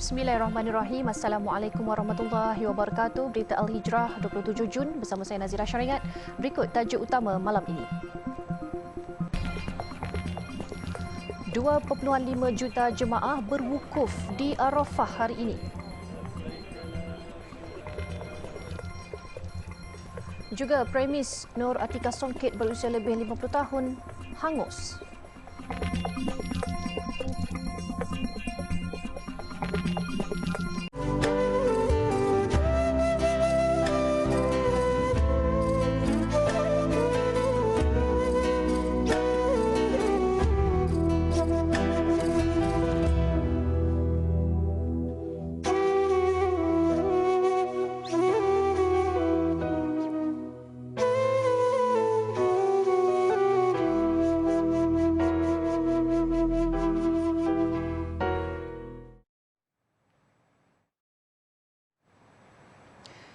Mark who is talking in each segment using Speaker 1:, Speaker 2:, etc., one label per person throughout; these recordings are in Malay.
Speaker 1: Bismillahirrahmanirrahim. Assalamualaikum warahmatullahi wabarakatuh. Berita Al-Hijrah 27 Jun bersama saya Nazira Syariat. Berikut tajuk utama malam ini. 2.5 juta jemaah berwukuf di Arafah hari ini. Juga premis Nur Atika Songkit berusia lebih 50 tahun hangus.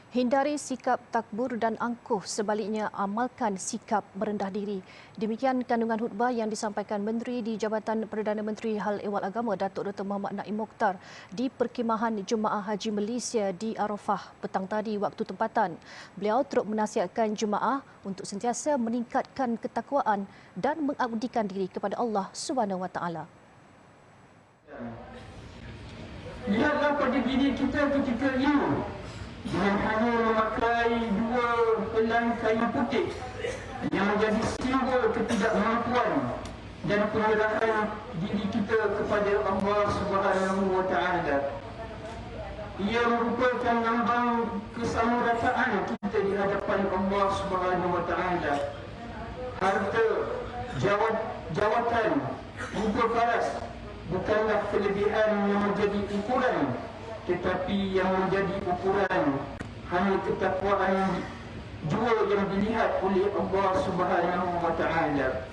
Speaker 1: Hindari sikap takbur dan angkuh, sebaliknya amalkan sikap merendah diri. Demikian kandungan khutbah yang disampaikan Menteri di Jabatan Perdana Menteri Hal Ehwal Agama Datuk Dr. Muhammad Naim Mokhtar di Perkhemahan Jemaah Haji Malaysia di Arafah petang tadi waktu tempatan. Beliau turut menasihatkan jemaah untuk sentiasa meningkatkan ketakwaan dan mengabdikan diri kepada Allah SWT.
Speaker 2: Lihatlah pada diri kita ketika ini, dengan hanya memakai 2 helai kain putih yang menjadi simbol ketidakmampuan dan penyerahan diri kita kepada Allah Subhanahu wa Ta'ala. Ia merupakan lambang kesamarataan kita di hadapan Allah Subhanahu wa Ta'ala. Harta, jawatan, rupa paras bukanlah kelebihan yang menjadi ukuran, tetapi yang menjadi ukuran hanya ketakwaan jua yang dilihat oleh Allah Subhanahu wa Ta'ala.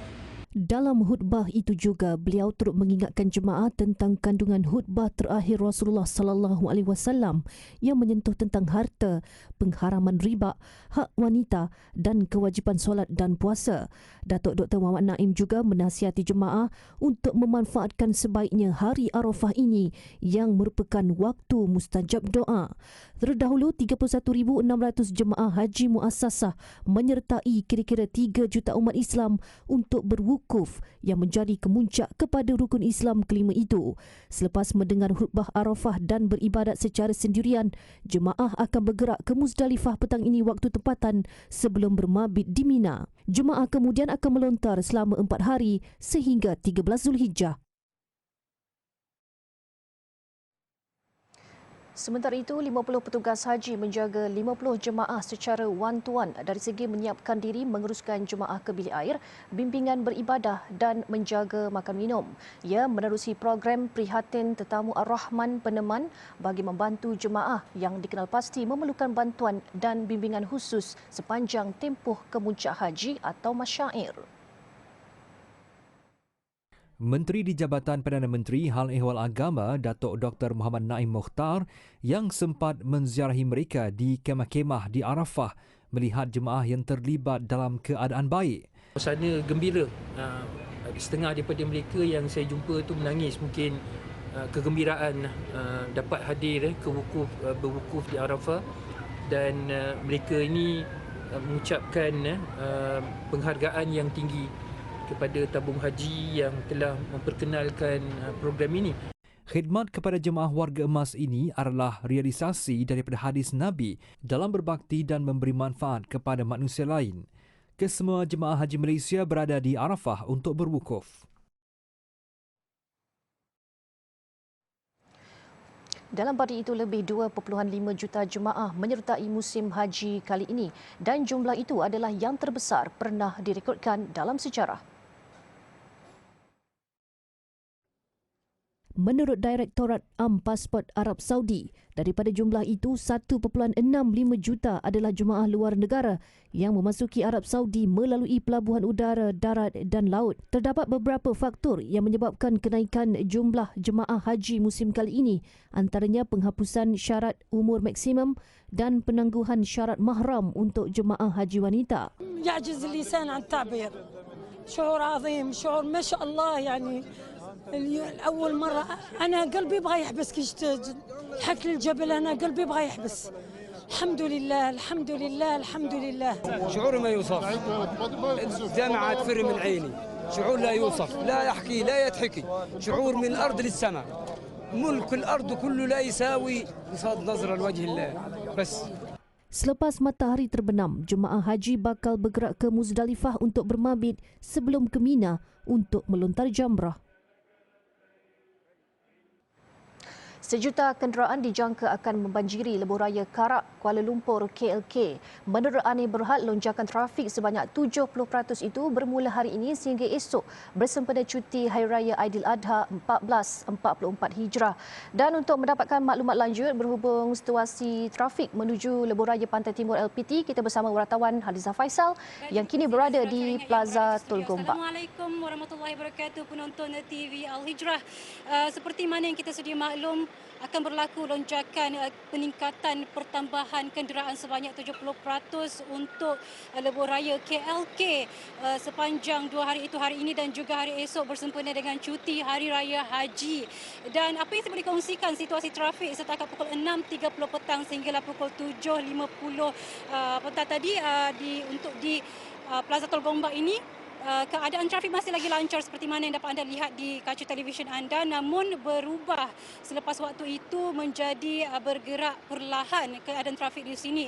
Speaker 3: Dalam khutbah itu juga beliau turut mengingatkan jemaah tentang kandungan khutbah terakhir Rasulullah sallallahu alaihi wasallam yang menyentuh tentang harta, pengharaman riba, hak wanita dan kewajipan solat dan puasa. Datuk Dr. Muhammad Naim juga menasihati jemaah untuk memanfaatkan sebaiknya hari Arafah ini yang merupakan waktu mustajab doa. Terdahulu 31,600 jemaah haji muassasah menyertai kira-kira 3 juta umat Islam untuk berwukuf yang menjadi kemuncak kepada rukun Islam kelima itu. Selepas mendengar khutbah Arafah dan beribadat secara sendirian, jemaah akan bergerak ke Muzdalifah petang ini waktu tempatan sebelum bermabit di Mina. Jemaah kemudian akan melontar selama 4 hari sehingga 13 Zulhijjah.
Speaker 1: Sementara itu, 50 petugas haji menjaga 50 jemaah secara one-to-one dari segi menyiapkan diri menguruskan jemaah ke bilik air, bimbingan beribadah dan menjaga makan minum. Ia menerusi program Prihatin Tetamu Ar-Rahman Peneman bagi membantu jemaah yang dikenal pasti memerlukan bantuan dan bimbingan khusus sepanjang tempoh kemuncak haji atau masyair.
Speaker 4: Menteri di Jabatan Perdana Menteri Hal Ehwal Agama Datuk Dr. Muhammad Naim Mokhtar yang sempat menziarahi mereka di kemah-kemah di Arafah melihat jemaah yang terlibat dalam keadaan baik.
Speaker 5: Suasana gembira. Setengah daripada mereka yang saya jumpa tu menangis, mungkin kegembiraan dapat hadir berwukuf di Arafah, dan mereka ini mengucapkan penghargaan yang tinggi kepada tabung haji yang telah memperkenalkan program ini.
Speaker 4: Khidmat kepada jemaah warga emas ini adalah realisasi daripada hadis Nabi dalam berbakti dan memberi manfaat kepada manusia lain. Kesemua jemaah haji Malaysia berada di Arafah untuk berwukuf.
Speaker 1: Dalam pada itu, lebih 2.5 juta jemaah menyertai musim haji kali ini dan jumlah itu adalah yang terbesar pernah direkodkan dalam sejarah.
Speaker 3: Menurut Direktorat Pasport Arab Saudi, daripada jumlah itu 1.65 juta adalah jemaah luar negara yang memasuki Arab Saudi melalui pelabuhan udara, darat dan laut. Terdapat beberapa faktor yang menyebabkan kenaikan jumlah jemaah haji musim kali ini, antaranya penghapusan syarat umur maksimum dan penangguhan syarat mahram untuk jemaah haji wanita.
Speaker 6: يعجز اللسان عن التعبير. شعور عظيم، شعور ما شاء الله يعني أول مرة أنا قلبي يبغى يحبس حكل الجبل، أنا قلبي يبغى يحبس. الحمد لله الحمد لله الحمد لله.
Speaker 7: شعور ما يوصف، الدمعة تفر من عيني، شعور لا يوصف، لا يحكي لا يتحكي، شعور من الأرض للسماء. ملك الأرض كله لا يساوي بصاد نظرة لوجه الله بس.
Speaker 3: Selepas matahari terbenam, jemaah haji bakal bergerak ke Muzdalifah untuk bermabit sebelum ke Mina untuk melontar jamrah.
Speaker 1: Sejuta kenderaan dijangka akan membanjiri lebuh raya Karak, Kuala Lumpur, KLK. Menurut Anir Berhad, lonjakan trafik sebanyak 70% itu bermula hari ini sehingga esok bersempena cuti Hari Raya Aidiladha 1444 Hijrah. Dan untuk mendapatkan maklumat lanjut berhubung situasi trafik menuju lebuh raya Pantai Timur LPT, kita bersama wartawan Haliza Faisal yang kini berada di Plaza Tol Gombak.
Speaker 8: Assalamualaikum warahmatullahi wabarakatuh penonton TV Al-Hijrah. Seperti mana yang kita sedia maklum, akan berlaku lonjakan peningkatan pertambahan kenderaan sebanyak 70% untuk lebuh raya KLK sepanjang 2 hari itu, hari ini dan juga hari esok bersempena dengan cuti Hari Raya Haji. Dan apa yang saya boleh kongsikan situasi trafik setakat pukul 6.30 petang sehinggalah pukul 7.50 petang tadi untuk di Plaza Tol Gombak ini. Keadaan trafik masih lagi lancar seperti mana yang dapat anda lihat di kaca televisyen anda, namun berubah selepas waktu itu menjadi bergerak perlahan keadaan trafik di sini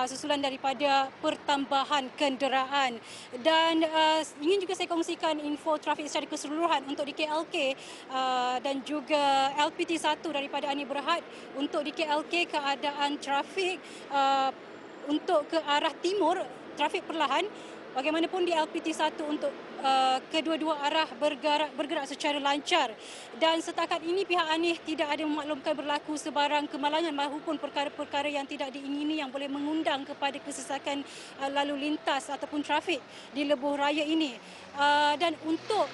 Speaker 8: susulan daripada pertambahan kenderaan. Dan ingin juga saya kongsikan info trafik secara keseluruhan untuk di KLK dan juga LPT1 daripada Anir Berhad. Untuk di KLK keadaan trafik untuk ke arah timur trafik perlahan. Bagaimanapun di LPT1 untuk kedua-dua arah bergerak secara lancar. Dan setakat ini pihak Anir tidak ada memaklumkan berlaku sebarang kemalangan maupun perkara-perkara yang tidak diingini yang boleh mengundang kepada kesesakan lalu lintas ataupun trafik di lebuh raya ini. Dan untuk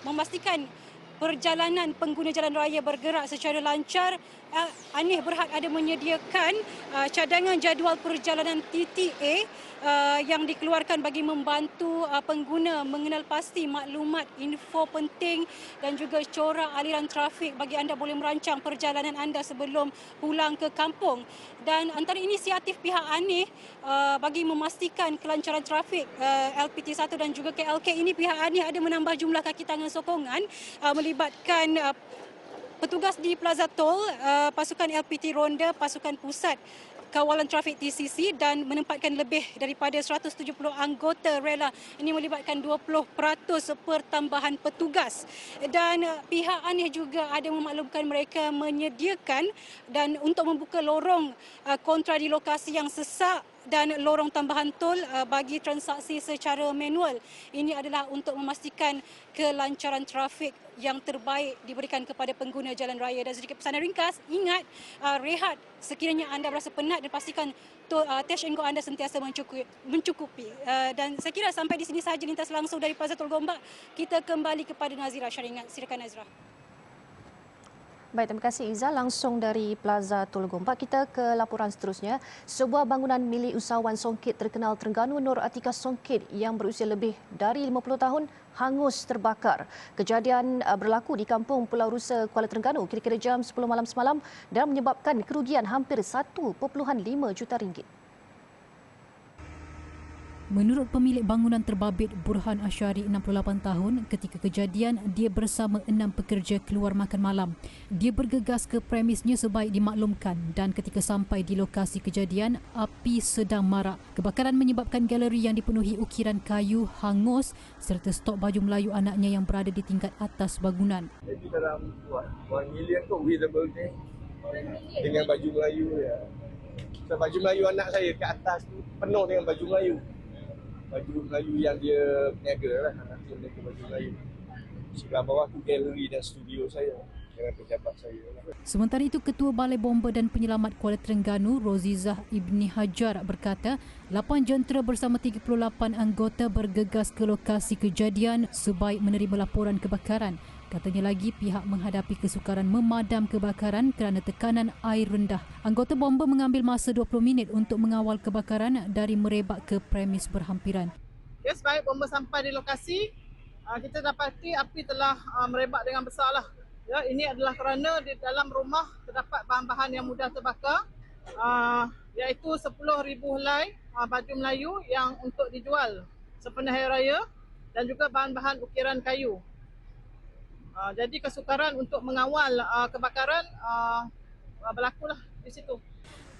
Speaker 8: memastikan perjalanan pengguna jalan raya bergerak secara lancar, Anir Berhad ada menyediakan cadangan jadual perjalanan TTA yang dikeluarkan bagi membantu pengguna mengenal pasti maklumat, info penting dan juga corak aliran trafik bagi anda boleh merancang perjalanan anda sebelum pulang ke kampung. Dan antara inisiatif pihak Anir bagi memastikan kelancaran trafik LPT1 dan juga KLK ini, pihak Anir ada menambah jumlah kaki tangan sokongan melibatkan petugas di Plaza Tol, pasukan LPT Ronda, pasukan pusat kawalan trafik TCC dan menempatkan lebih daripada 170 anggota rela. Ini melibatkan 20% pertambahan petugas. Dan pihak Anir juga ada memaklumkan mereka menyediakan dan untuk membuka lorong kontra di lokasi yang sesak dan lorong tambahan tol bagi transaksi secara manual. Ini adalah untuk memastikan kelancaran trafik yang terbaik diberikan kepada pengguna jalan raya. Dan sedikit pesanan ringkas, ingat rehat sekiranya anda berasa penat dan pastikan Touch and Go anda sentiasa mencukupi. Dan saya kira sampai di sini sahaja lintas langsung dari Plaza Tol Gombak. Kita kembali kepada Nazira Syaringat. Silakan Nazira.
Speaker 1: Baik, terima kasih Iza. Langsung dari Plaza Tol Gombak, kita ke laporan seterusnya. Sebuah bangunan milik usahawan songket terkenal Terengganu Nur Atika Songket yang berusia lebih dari 50 tahun hangus terbakar. Kejadian berlaku di Kampung Pulau Rusa, Kuala Terengganu kira-kira jam 10 malam semalam dan menyebabkan kerugian hampir 1.5 juta ringgit.
Speaker 9: Menurut pemilik bangunan terbabit Burhan Asyari 68 tahun, ketika kejadian dia bersama 6 pekerja keluar makan malam. Dia bergegas ke premisnya sebaik dimaklumkan dan ketika sampai di lokasi kejadian, api sedang marak. Kebakaran menyebabkan galeri yang dipenuhi ukiran kayu hangus serta stok baju Melayu anaknya yang berada di tingkat atas bangunan.
Speaker 10: Jadi dalam 1 million tu visible ni dengan baju Melayu ya. So, baju Melayu anak saya ke atas tu penuh dengan baju Melayu. Baju Melayu yang dia berniaga lah, anak dia berniaga baju Melayu. Sebelah bawah tu galeri dan studio saya dengan pejabat saya.
Speaker 9: Sementara itu, Ketua Balai Bomba dan Penyelamat Kuala Terengganu, Rozizah Ibni Hajar berkata, 8 jentera bersama 38 anggota bergegas ke lokasi kejadian sebaik menerima laporan kebakaran. Katanya lagi pihak menghadapi kesukaran memadam kebakaran kerana tekanan air rendah. Anggota bomba mengambil masa 20 minit untuk mengawal kebakaran dari merebak ke premis berhampiran.
Speaker 11: Ya, sebaik bomba sampai di lokasi, kita dapati api telah merebak dengan besarlah. Ya, ini adalah kerana di dalam rumah terdapat bahan-bahan yang mudah terbakar, iaitu 10,000 helai baju Melayu yang untuk dijual sempena Hari Raya dan juga bahan-bahan ukiran kayu. Jadi kesukaran untuk mengawal kebakaran berlakulah di situ.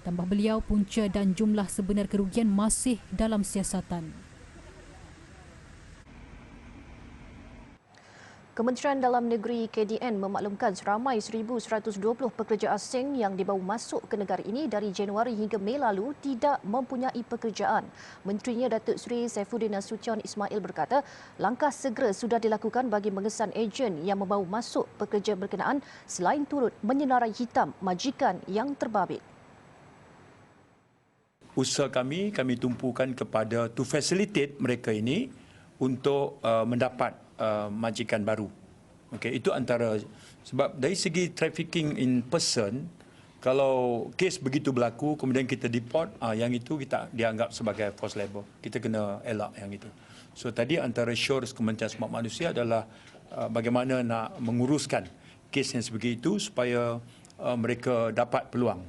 Speaker 9: Tambah beliau, punca dan jumlah sebenar kerugian masih dalam siasatan.
Speaker 1: Kementerian Dalam Negeri KDN memaklumkan seramai 1,120 pekerja asing yang dibawa masuk ke negara ini dari Januari hingga Mei lalu tidak mempunyai pekerjaan. Menterinya Datuk Seri Saifuddin Nasution Ismail berkata, langkah segera sudah dilakukan bagi mengesan ejen yang membawa masuk pekerja berkenaan selain turut menyenarai hitam majikan yang terbabit.
Speaker 12: Usaha kami tumpukan kepada to facilitate mereka ini untuk mendapat majikan baru. Okey, itu antara sebab dari segi trafficking in person, kalau kes begitu berlaku kemudian kita deport, yang itu kita dianggap sebagai forced labour. Kita kena elak yang itu. So tadi antara syurus Kementerian Sumber Manusia adalah bagaimana nak menguruskan kes yang sebegitu supaya mereka dapat peluang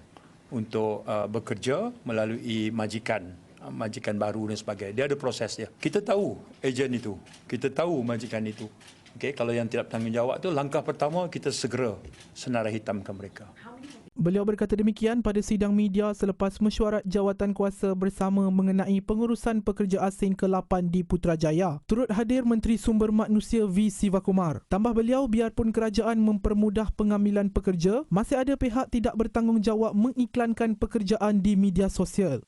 Speaker 12: untuk bekerja melalui majikan baru dan sebagainya. Dia ada proses dia. Kita tahu ejen itu. Kita tahu majikan itu. Okey, kalau yang tidak bertanggungjawab tu, langkah pertama kita segera senarai hitamkan mereka.
Speaker 13: Beliau berkata demikian pada sidang media selepas mesyuarat jawatan kuasa bersama mengenai pengurusan pekerja asing ke-8 di Putrajaya. Turut hadir Menteri Sumber Manusia V. Sivakumar. Tambah beliau, biarpun kerajaan mempermudah pengambilan pekerja, masih ada pihak tidak bertanggungjawab mengiklankan pekerjaan di media sosial.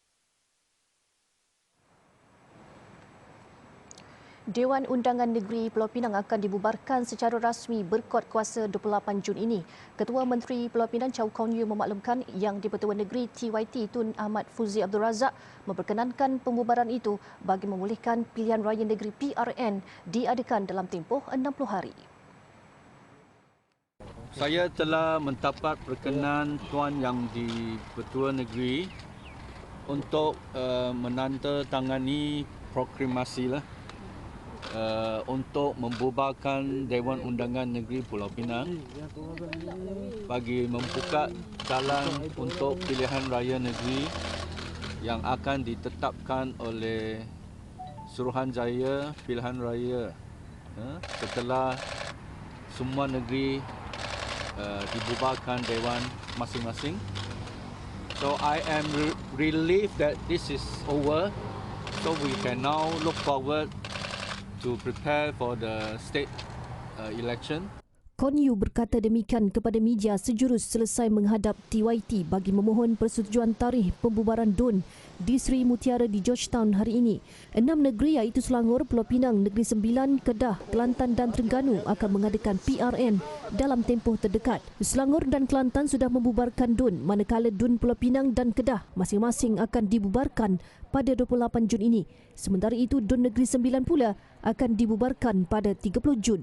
Speaker 1: Dewan Undangan Negeri Pulau Pinang akan dibubarkan secara rasmi berkod kuasa 28 Jun ini. Ketua Menteri Pulau Pinang Chow Kong Yew memaklumkan yang di-Pertuan Negeri TYT Tun Ahmad Fuzi Abdul Razak memperkenankan pembubaran itu bagi memulihkan pilihan raya negeri PRN diadakan dalam tempoh 60 hari.
Speaker 14: Saya telah mendapat perkenan Tuan Yang di-Pertuan Negeri untuk menandatangani proklamasi untuk membubarkan Dewan Undangan Negeri Pulau Pinang bagi membuka jalan untuk pilihan raya negeri yang akan ditetapkan oleh Suruhanjaya Pilihan Raya setelah semua negeri dibubarkan dewan masing-masing. So I am relieved that this is over, so we can now look forward to prepare for the state election.
Speaker 3: Kong Yew berkata demikian kepada media sejurus selesai menghadap TYT bagi memohon persetujuan tarikh pembubaran DUN di Seri Mutiara di Georgetown hari ini. 6 negeri iaitu Selangor, Pulau Pinang, Negeri Sembilan, Kedah, Kelantan dan Terengganu akan mengadakan PRN dalam tempoh terdekat. Selangor dan Kelantan sudah membubarkan DUN, manakala DUN Pulau Pinang dan Kedah masing-masing akan dibubarkan pada 28 Jun ini. Sementara itu, DUN Negeri Sembilan pula akan dibubarkan pada 30 Jun.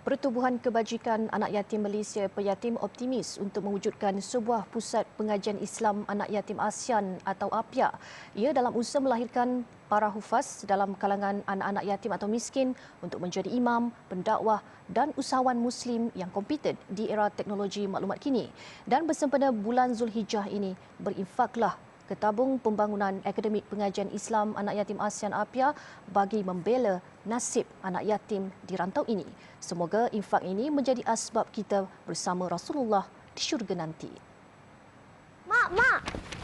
Speaker 1: Pertubuhan Kebajikan Anak Yatim Malaysia Peyatim optimis untuk mewujudkan sebuah pusat pengajian Islam anak yatim ASEAN atau APIA. Ia dalam usaha melahirkan para hufaz dalam kalangan anak-anak yatim atau miskin untuk menjadi imam, pendakwah dan usahawan Muslim yang kompeten di era teknologi maklumat kini. Dan bersempena bulan Zulhijjah ini, berinfaklah ke tabung pembangunan Akademik Pengajian Islam Anak Yatim ASEAN APIA bagi membela nasib anak yatim di rantau ini. Semoga infak ini menjadi asbab kita bersama Rasulullah di syurga nanti.
Speaker 15: Mak,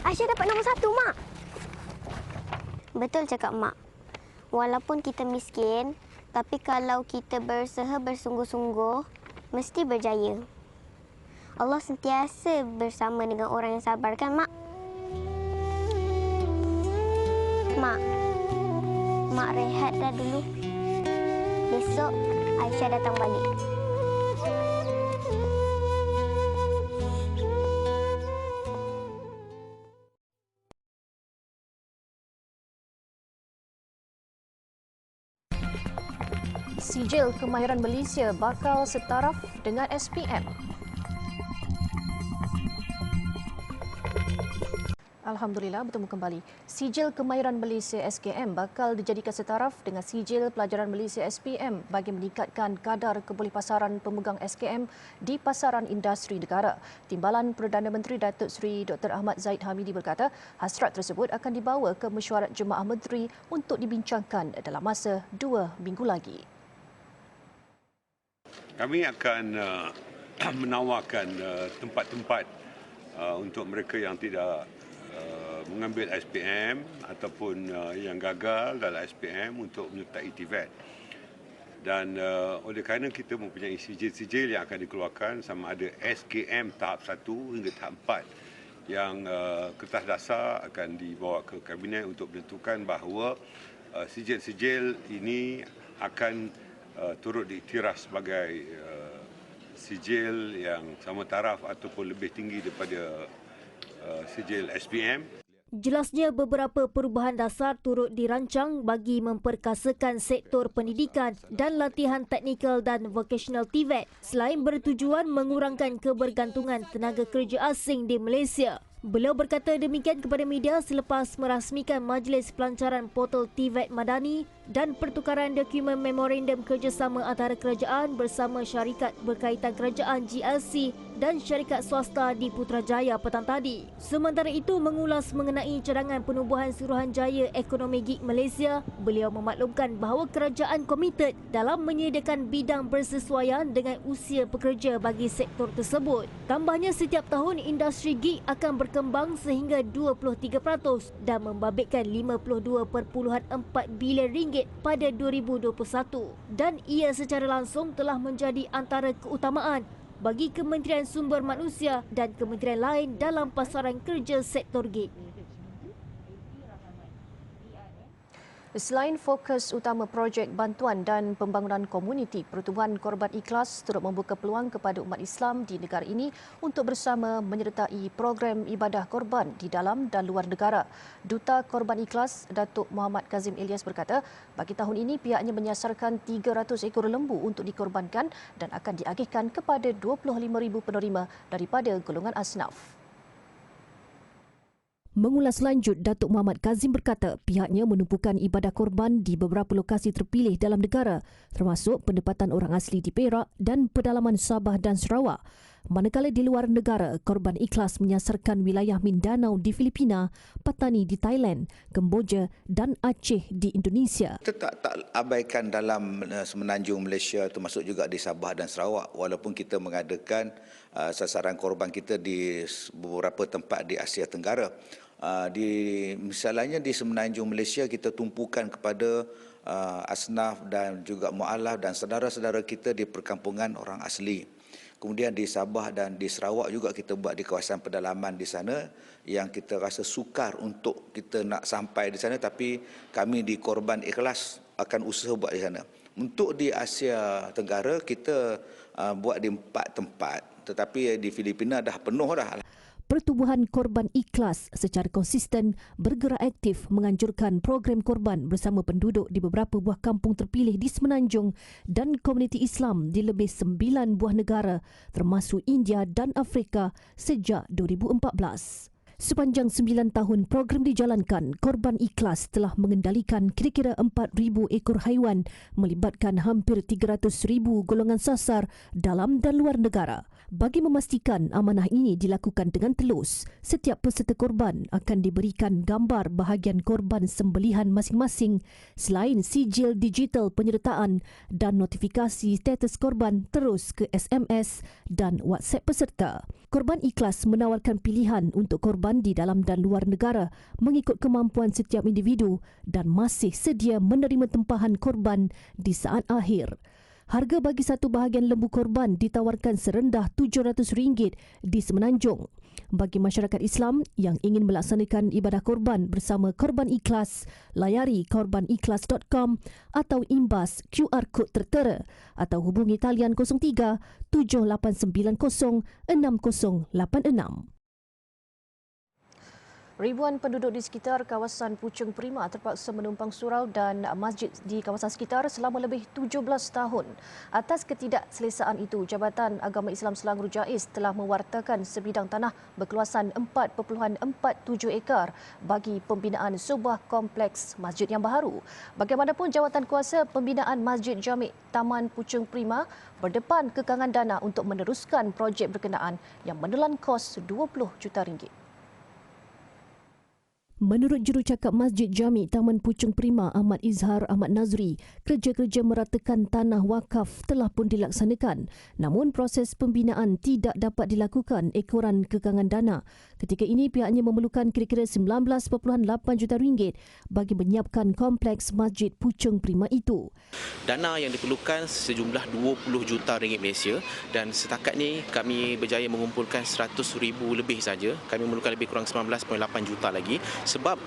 Speaker 15: Aisyah dapat nombor 1, Mak. Betul cakap Mak. Walaupun kita miskin, tapi kalau kita berusaha bersungguh-sungguh, mesti berjaya. Allah sentiasa bersama dengan orang yang sabar, kan Mak? Mak rehat dah dulu. Besok Aisyah datang balik.
Speaker 1: Sijil kemahiran Malaysia bakal setaraf dengan SPM. Alhamdulillah, bertemu kembali. Sijil Kemahiran Malaysia SKM bakal dijadikan setaraf dengan Sijil Pelajaran Malaysia SPM bagi meningkatkan kadar kebolehpasaran pemegang SKM di pasaran industri negara. Timbalan Perdana Menteri Datuk Seri Dr. Ahmad Zahid Hamidi berkata, hasrat tersebut akan dibawa ke mesyuarat Jemaah Menteri untuk dibincangkan dalam masa 2 minggu lagi.
Speaker 16: Kami akan menawarkan tempat-tempat untuk mereka yang tidak mengambil SPM ataupun yang gagal dalam SPM untuk menyertai TVET. Dan oleh kerana kita mempunyai sijil-sijil yang akan dikeluarkan sama ada SKM tahap 1 hingga tahap 4 yang kertas dasar akan dibawa ke Kabinet untuk menentukan bahawa sijil-sijil ini akan turut diiktiraf sebagai sijil yang sama taraf ataupun lebih tinggi daripada sijil SPM.
Speaker 17: Jelasnya beberapa perubahan dasar turut dirancang bagi memperkasakan sektor pendidikan dan latihan teknikal dan vocational TVET selain bertujuan mengurangkan kebergantungan tenaga kerja asing di Malaysia. Beliau berkata demikian kepada media selepas merasmikan Majlis Pelancaran Portal TVET Madani dan pertukaran dokumen memorandum kerjasama antara kerajaan bersama syarikat berkaitan kerajaan GLC dan syarikat swasta di Putrajaya petang tadi. Sementara itu, mengulas mengenai cadangan penubuhan Suruhanjaya Ekonomi Gig Malaysia, beliau memaklumkan bahawa kerajaan komited dalam menyediakan bidang bersesuaian dengan usia pekerja bagi sektor tersebut. Tambahnya, setiap tahun industri gig akan berkembang sehingga 23% dan membabitkan 52.4 bilion ringgit pada 2021 dan ia secara langsung telah menjadi antara keutamaan bagi Kementerian Sumber Manusia dan kementerian lain dalam pasaran kerja sektor gig.
Speaker 1: Selain fokus utama projek bantuan dan pembangunan komuniti, Pertubuhan Korban Ikhlas turut membuka peluang kepada umat Islam di negara ini untuk bersama menyertai program ibadah korban di dalam dan luar negara. Duta Korban Ikhlas, Datuk Muhammad Kazim Ilyas berkata, bagi tahun ini pihaknya menyasarkan 300 ekor lembu untuk dikorbankan dan akan diagihkan kepada 25,000 penerima daripada golongan asnaf.
Speaker 3: Mengulas lanjut, Datuk Muhammad Kazim berkata pihaknya menumpukan ibadah korban di beberapa lokasi terpilih dalam negara termasuk pendapatan orang asli di Perak dan pedalaman Sabah dan Sarawak. Manakala di luar negara, Korban Ikhlas menyasarkan wilayah Mindanao di Filipina, Patani di Thailand, Kemboja dan Aceh di Indonesia.
Speaker 18: Kita tak abaikan dalam semenanjung Malaysia termasuk juga di Sabah dan Sarawak walaupun kita mengadakan sasaran korban kita di beberapa tempat di Asia Tenggara. Misalnya di semenanjung Malaysia kita tumpukan kepada asnaf dan juga mu'alaf dan saudara-saudara kita di perkampungan orang asli. Kemudian di Sabah dan di Sarawak juga kita buat di kawasan pedalaman di sana yang kita rasa sukar untuk kita nak sampai di sana, tapi kami di Korban Ikhlas akan usaha buat di sana. Untuk di Asia Tenggara kita buat di 4 tempat, tetapi di Filipina dah penuh dah.
Speaker 3: Pertubuhan Korban Ikhlas secara konsisten bergerak aktif menganjurkan program korban bersama penduduk di beberapa buah kampung terpilih di Semenanjung dan komuniti Islam di lebih 9 buah negara termasuk India dan Afrika sejak 2014. Sepanjang 9 tahun program dijalankan, Korban Ikhlas telah mengendalikan kira-kira 4,000 ekor haiwan melibatkan hampir 300,000 golongan sasar dalam dan luar negara. Bagi memastikan amanah ini dilakukan dengan telus, setiap peserta korban akan diberikan gambar bahagian korban sembelihan masing-masing selain sijil digital penyertaan dan notifikasi status korban terus ke SMS dan WhatsApp peserta. Korban Ikhlas menawarkan pilihan untuk korban di dalam dan luar negara mengikut kemampuan setiap individu dan masih sedia menerima tempahan korban di saat akhir. Harga bagi satu bahagian lembu korban ditawarkan serendah RM700 di Semenanjung. Bagi masyarakat Islam yang ingin melaksanakan ibadah korban bersama Korban Ikhlas, layari korbanikhlas.com atau imbas QR kod tertera atau hubungi talian 03 7890 6086.
Speaker 1: Ribuan penduduk di sekitar kawasan Puchong Prima terpaksa menumpang surau dan masjid di kawasan sekitar selama lebih 17 tahun. Atas ketidakselesaan itu, Jabatan Agama Islam Selangor JAIS telah mewartakan sebidang tanah berkeluasan 4.47 ekar bagi pembinaan sebuah kompleks masjid yang baharu. Bagaimanapun, jawatan kuasa pembinaan Masjid Jami' Taman Puchong Prima berdepan kekangan dana untuk meneruskan projek berkenaan yang menelan kos RM20 juta.
Speaker 3: Menurut jurucakap Masjid Jami' Taman Puchong Prima Ahmad Izhar Ahmad Nazri, kerja-kerja meratakan tanah wakaf telah pun dilaksanakan. Namun proses pembinaan tidak dapat dilakukan ekoran kekangan dana. Ketika ini pihaknya memerlukan kira-kira RM19.8 juta bagi menyiapkan kompleks Masjid Puchong Prima itu.
Speaker 19: Dana yang diperlukan sejumlah RM20 juta Malaysia dan setakat ni kami berjaya mengumpulkan RM100,000 lebih saja. Kami memerlukan lebih kurang RM19.8 juta lagi. Sebab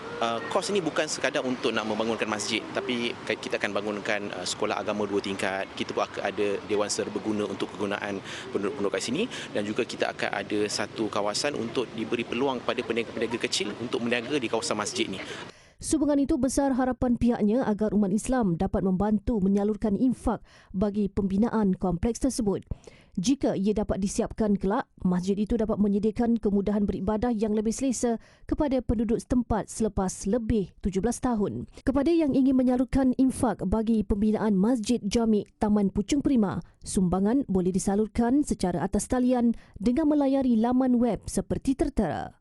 Speaker 19: kos ini bukan sekadar untuk nak membangunkan masjid, tapi kita akan bangunkan sekolah agama 2 tingkat. Kita pun akan ada dewan serbaguna untuk kegunaan penduduk-penduduk kat sini, dan juga kita akan ada satu kawasan untuk diberi peluang kepada peniaga-peniaga kecil untuk berniaga di kawasan masjid ini.
Speaker 3: Sumbangan itu besar harapan pihaknya agar umat Islam dapat membantu menyalurkan infak bagi pembinaan kompleks tersebut. Jika ia dapat disiapkan kelak, masjid itu dapat menyediakan kemudahan beribadah yang lebih selesa kepada penduduk setempat selepas lebih 17 tahun. Kepada yang ingin menyalurkan infak bagi pembinaan Masjid Jami' Taman Puchong Prima, sumbangan boleh disalurkan secara atas talian dengan melayari laman web seperti tertera.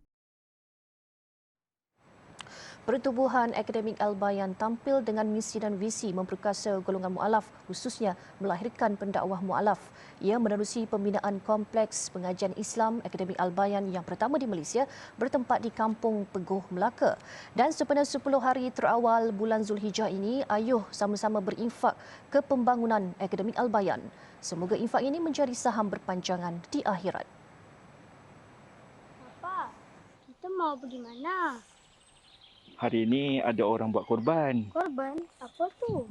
Speaker 1: Pertubuhan Akademik Al-Bayan tampil dengan misi dan visi memperkasa golongan mu'alaf, khususnya melahirkan pendakwah mu'alaf. Ia menerusi pembinaan kompleks pengajian Islam Akademik Al-Bayan yang pertama di Malaysia bertempat di Kampung Peguh, Melaka. Dan sempena 10 hari terawal bulan Zulhijjah ini, ayuh sama-sama berinfak ke pembangunan Akademik Al-Bayan. Semoga infak ini menjadi saham berpanjangan di akhirat.
Speaker 15: Papa, kita mau pergi mana?
Speaker 20: Hari ini ada orang buat korban.
Speaker 15: Korban? Apa tu?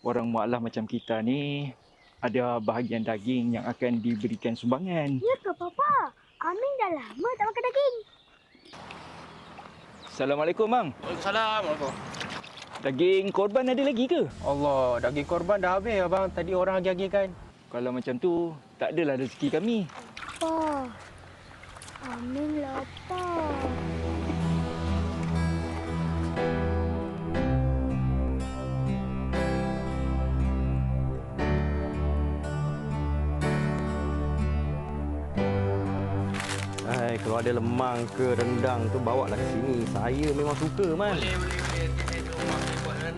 Speaker 20: Orang mu'alaf macam kita ni ada bahagian daging yang akan diberikan sumbangan.
Speaker 15: Ya ke, Papa? Amin dah lama tak makan daging.
Speaker 20: Assalamualaikum, Mang.
Speaker 21: Waalaikumsalam.
Speaker 20: Daging korban ada lagi ke?
Speaker 21: Allah, daging korban dah habis, abang. Tadi orang agih-agihkan.
Speaker 20: Kalau macam tu, tak adalah rezeki kami.
Speaker 15: Pa, Amin lah, Pa.
Speaker 21: Kalau ada lemang ke rendang tu bawa lah ke sini. Saya memang suka, Man. Boleh.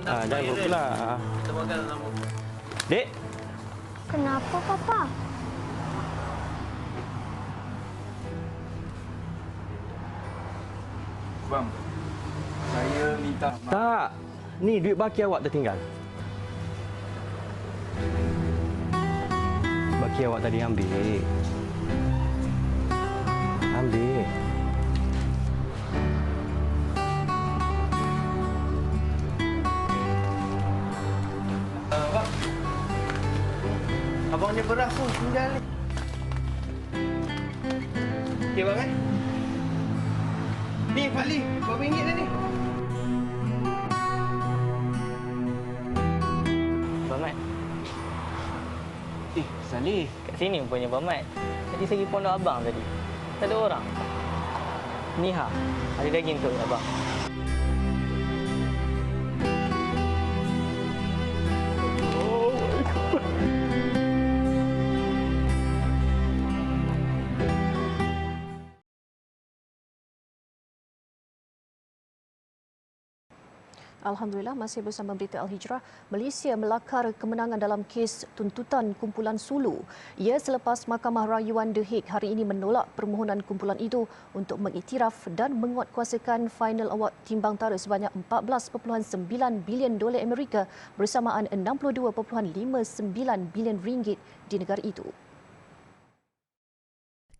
Speaker 21: Jangan buat pula. Kita makan sama. Dek.
Speaker 15: Kenapa, Papa?
Speaker 20: Bang, saya minta maaf.
Speaker 21: Tak. Ni duit baki awak tertinggal. Baki awak tadi ambil. Ambil. Abang ni beras tu tinggal ni. Okey bang Ni Fali, RM2 dah ni.
Speaker 22: Abang Mat.
Speaker 20: Salih.
Speaker 22: Kat sini punya Abang Mat. Tadi saya pergi pondok abang tadi. Tak ada orang. Ni ada daging tu abang.
Speaker 1: Alhamdulillah, masih bersama Berita Al-Hijrah. Malaysia melakar kemenangan dalam kes tuntutan kumpulan Sulu. Ia selepas Mahkamah Rayuan The Hague hari ini menolak permohonan kumpulan itu untuk mengiktiraf dan menguatkuasakan Final Award Timbang Tara sebanyak $14.9 bilion Amerika bersamaan $62.59 bilion di negara itu.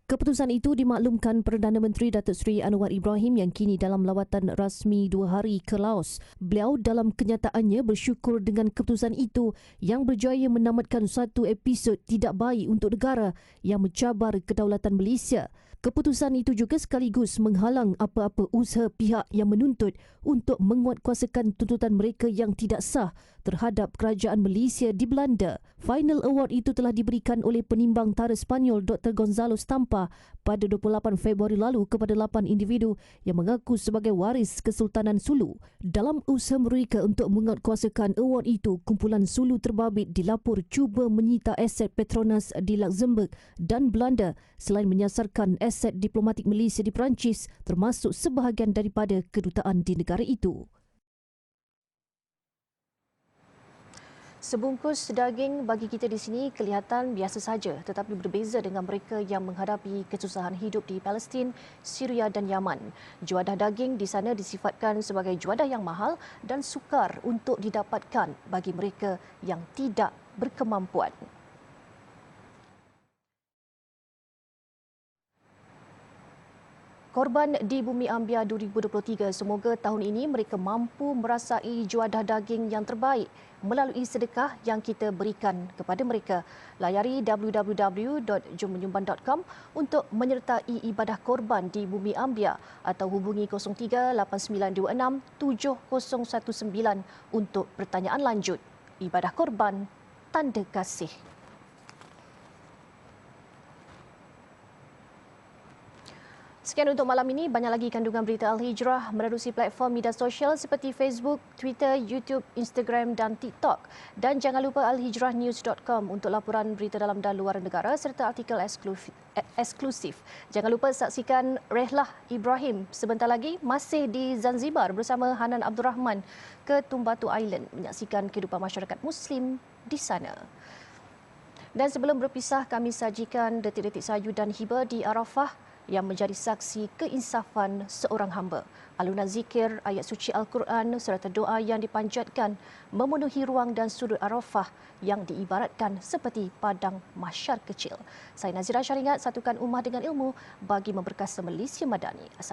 Speaker 3: Keputusan itu dimaklumkan Perdana Menteri Datuk Seri Anwar Ibrahim yang kini dalam lawatan rasmi 2 hari ke Laos. Beliau dalam kenyataannya bersyukur dengan keputusan itu yang berjaya menamatkan satu episod tidak baik untuk negara yang mencabar kedaulatan Malaysia. Keputusan itu juga sekaligus menghalang apa-apa usaha pihak yang menuntut untuk menguatkuasakan tuntutan mereka yang tidak sah terhadap kerajaan Malaysia di Belanda. Final award itu telah diberikan oleh penimbang tara Sepanyol Dr. Gonzalo Stampa pada 28 Februari lalu kepada 8 individu yang mengaku sebagai waris Kesultanan Sulu. Dalam usaha mereka untuk menguatkuasakan award itu, kumpulan Sulu terbabit dilapor cuba menyita aset Petronas di Luxembourg dan Belanda selain menyasarkan aset diplomatik Malaysia di Perancis termasuk sebahagian daripada kedutaan di negara itu.
Speaker 1: Sebungkus daging bagi kita di sini kelihatan biasa saja, tetapi berbeza dengan mereka yang menghadapi kesusahan hidup di Palestin, Syria dan Yaman. Juadah daging di sana disifatkan sebagai juadah yang mahal dan sukar untuk didapatkan bagi mereka yang tidak berkemampuan. Korban di Bumi Ambia 2023, semoga tahun ini mereka mampu merasai juadah daging yang terbaik melalui sedekah yang kita berikan kepada mereka. Layari www.jommenyumbang.com untuk menyertai ibadah korban di Bumi Ambia atau hubungi 03-8926-7019 untuk pertanyaan lanjut. Ibadah korban, tanda kasih. Sekian untuk malam ini. Banyak lagi kandungan berita Al-Hijrah menerusi platform media sosial seperti Facebook, Twitter, YouTube, Instagram dan TikTok. Dan jangan lupa alhijrahnews.com untuk laporan berita dalam dan luar negara serta artikel eksklusif. Jangan lupa saksikan Rehlah Ibrahim sebentar lagi masih di Zanzibar bersama Hanan Abdul Rahman ke Tumbatu Island menyaksikan kehidupan masyarakat Muslim di sana. Dan sebelum berpisah, kami sajikan detik-detik sayu dan hibah di Arafah yang menjadi saksi keinsafan seorang hamba. Alunan zikir, ayat suci Al-Quran serta doa yang dipanjatkan memenuhi ruang dan sudut Arafah yang diibaratkan seperti padang mahsyar kecil. Saya Nazira Syaringat, satukan ummah dengan ilmu bagi memberkasa Malaysia Madani.